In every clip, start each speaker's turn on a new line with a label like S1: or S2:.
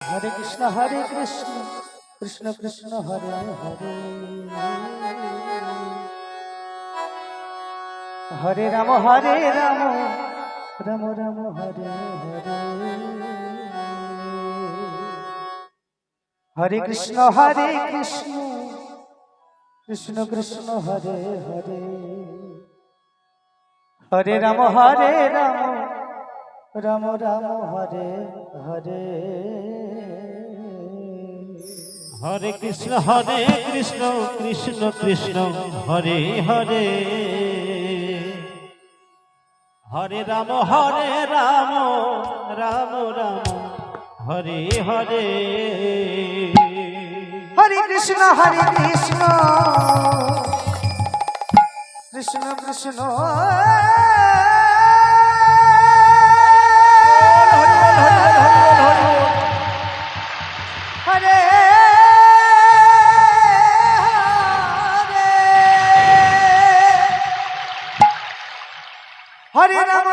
S1: हरे कृष्ण कृष्ण कृष्ण हरे हरे हरे राम राम राम हरे हरे हरे कृष्ण कृष्ण कृष्ण हरे हरे हरे राम राम राम हरे हरे
S2: हरे कृष्ण कृष्ण कृष्ण हरे हरे हरे राम राम राम हरे हरे
S1: हरे कृष्ण कृष्ण कृष्ण हरे हरे राम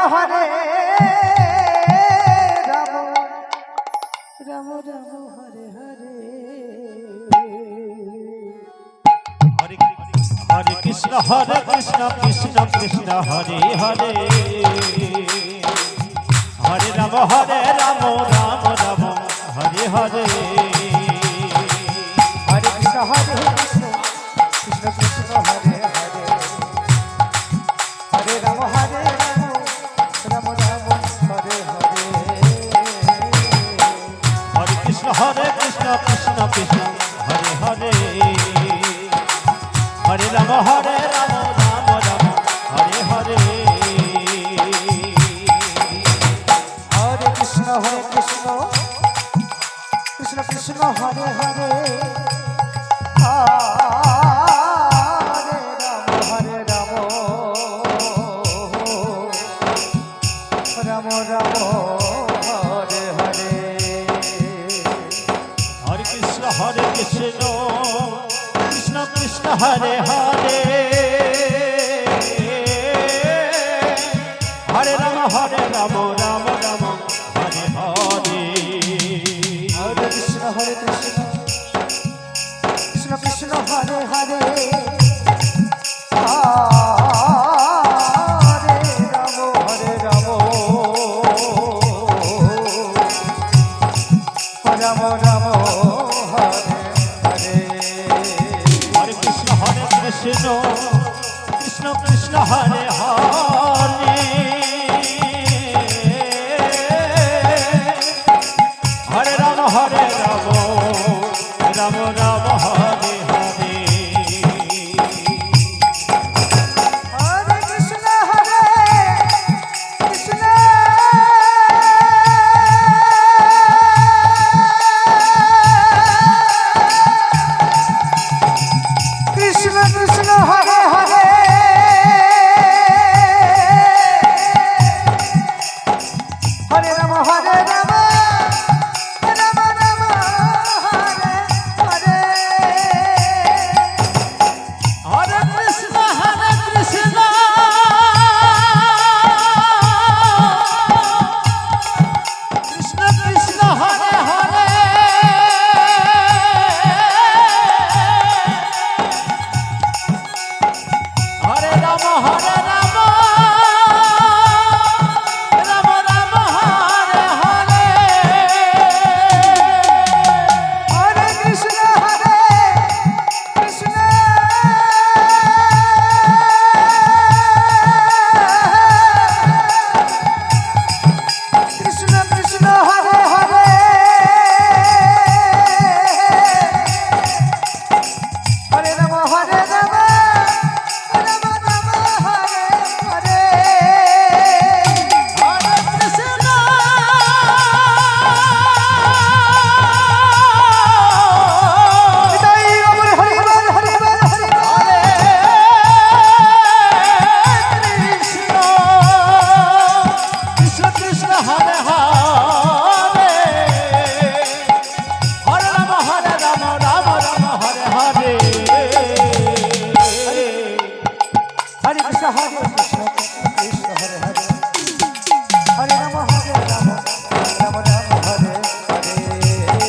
S1: राम राम हरे हरे
S2: हरे कृष्ण कृष्ण कृष्ण हरे हरे हरे राम राम राम हरे हरे
S1: हरे कृष्ण कृष्ण कृष्ण हरे हरे हरे राम राम राम हरे हरे
S2: हरे कृष्ण कृष्ण कृष्ण हरे हरे हरे राम राम राम हरे हरे
S1: हरे कृष्ण कृष्ण कृष्ण हरे हरे हरे राम राम राम हरे हरे
S2: हरे कृष्ण कृष्ण कृष्ण हरे हरे हरे राम राम राम हरे हरे
S1: हरे कृष्ण कृष्ण कृष्ण हरे हरे हरे राम राम राम हरे हरे
S2: हरे कृष्ण कृष्ण कृष्ण हरे हरे हरे राम राम राम हरे हरे
S1: हरे कृष्ण कृष्ण कृष्ण हरे हरे हरे राम राम राम हरे हरे
S2: हरे कृष्ण कृष्ण कृष्ण हरे हरे हरे राम राम राम हरे हरे
S1: हरे कृष्ण कृष्ण कृष्ण हरे हरे हरे राम राम राम हरे हरे
S2: हरे कृष्ण
S1: निताई गौर हरि बोल हरि बोल हरि बोल
S2: कृष्ण कृष्ण हरे हरे हरे राम राम हरे हरे
S1: हरे कृष्ण कृष्ण हरे हरे हरे राम राम राम हरे हरे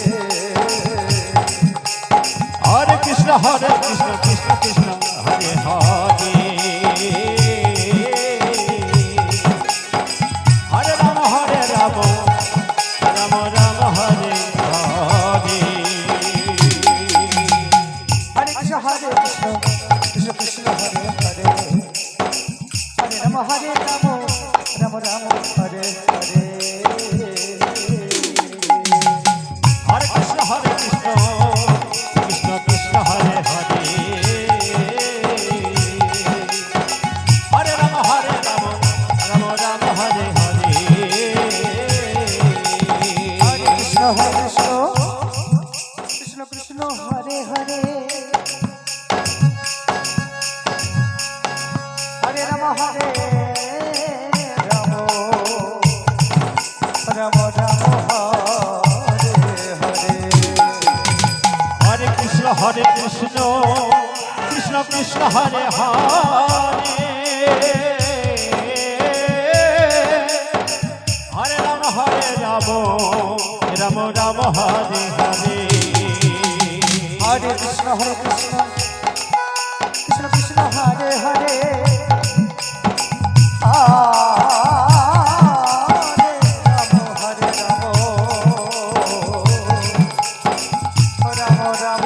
S1: কৃষ্ণ কৃষ্ণ হরে হরে হরে রাম হরে রাম রাম রাম হরে হরে
S2: হরে কৃষ্ণ কৃষ্ণ কৃষ্ণ হরে হরে হরে রাম রাম রাম হরে হরে
S1: হরে কৃষ্ণ কৃষ্ণ কৃষ্ণ হরে হরে
S2: হরে হরে হরে রাম রাম রাম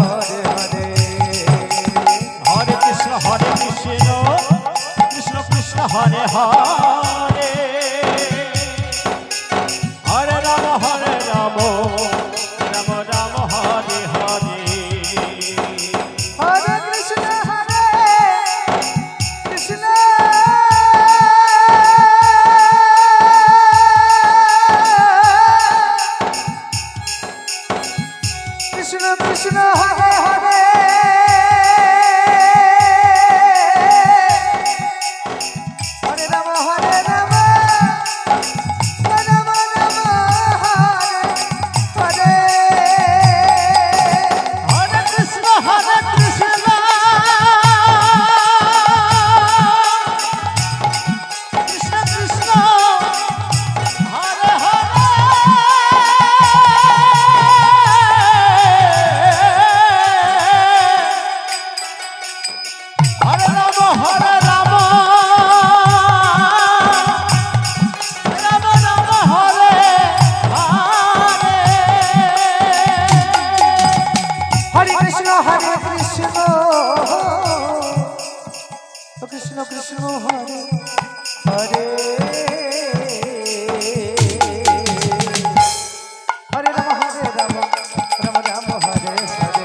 S2: হরে হরে
S1: হরে কৃষ্ণ কৃষ্ণ কৃষ্ণ কৃষ্ণ হরে হরে হরে রাম হরে রাম রাম রাম হরে হরে
S2: হরে কৃষ্ণ কৃষ্ণ কৃষ্ণ হরে হরে হরে রাম রাম রাম হরে হরে
S1: হরে কৃষ্ণ কৃষ্ণ কৃষ্ণ হরে হরে হরে রাম রাম রাম হরে হরে
S2: হরে কৃষ্ণ কৃষ্ণ কৃষ্ণ হরে হরে হরে রাম রাম রাম হরে হরে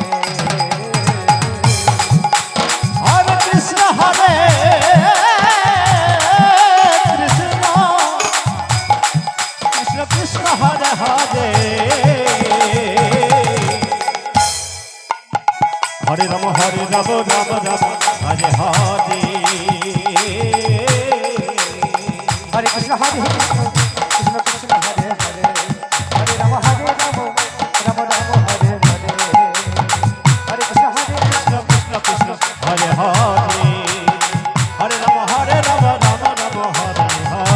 S1: হরে কৃষ্ণ কৃষ্ণ কৃষ্ণ হরে হরে হরে রাম রাম রাম হরে হরে হরে কৃষ্ণ
S2: কৃষ্ণ কৃষ্ণ কৃষ্ণ হরে হরে হরে রাম রাম রাম হরে হরে
S1: হরে কৃষ্ণ কৃষ্ণ কৃষ্ণ হরে হরে হরে রাম রাম রাম হরে হরে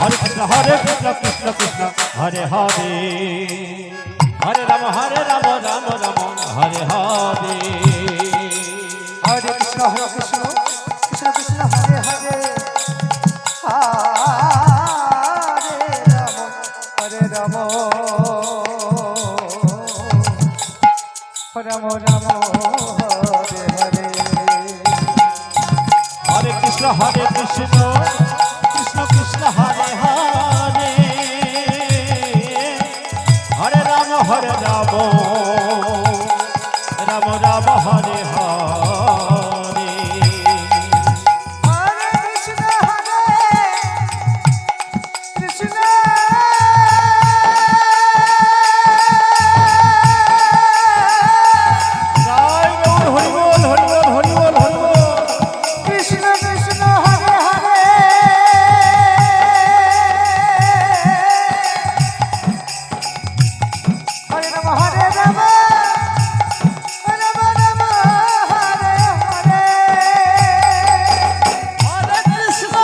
S2: হরে কৃষ্ণ কৃষ্ণ কৃষ্ণ হরে হরে হরে রাম রাম রাম হরে হরে
S1: হরে কৃষ্ণ কৃষ্ণ কৃষ্ণ হরে হরে হরে রাম রাম রাম হরে হরে
S2: হরে কৃষ্ণ কৃষ্ণ কৃষ্ণ হরে হরে হরে রাম রাম রাম হরে হরে
S1: হরে কৃষ্ণ কৃষ্ণ
S2: জয় গৌর হরি বল হরি বল হরি বল হরি বল
S1: কৃষ্ণ কৃষ্ণ হরে হরে হরে রাম রাম রাম রাম হরে হরে
S2: হরে কৃষ্ণ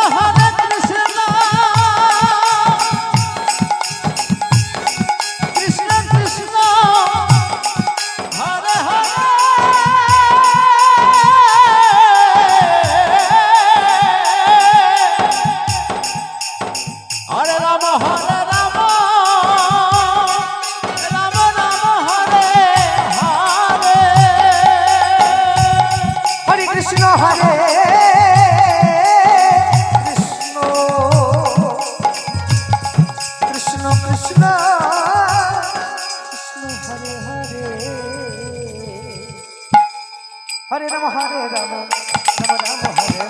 S2: কৃষ্ণ কৃষ্ণ হরে হরে হরে রাম রাম রাম হরে হরে
S1: হরে কৃষ্ণ কৃষ্ণ কৃষ্ণ কৃষ্ণ কৃষ্ণ হরে হরে হরে রাম রাম রাম রাম হরে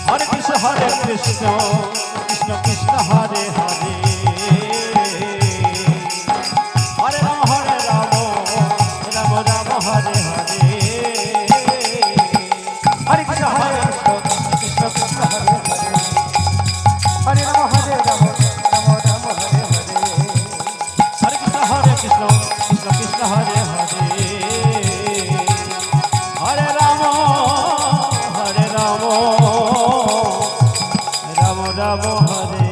S1: হরে
S2: হরে কৃষ্ণ কৃষ্ণ কৃষ্ণ হরে হরে হরে রাম রাম রাম হরে হরে
S1: হরে কৃষ্ণ কৃষ্ণ কৃষ্ণ হরে হরে হরে রাম রাম রাম হরে হরে
S2: হরে কৃষ্ণ কৃষ্ণ কৃষ্ণ হরে হরে হরে রাম রাম রাম হরে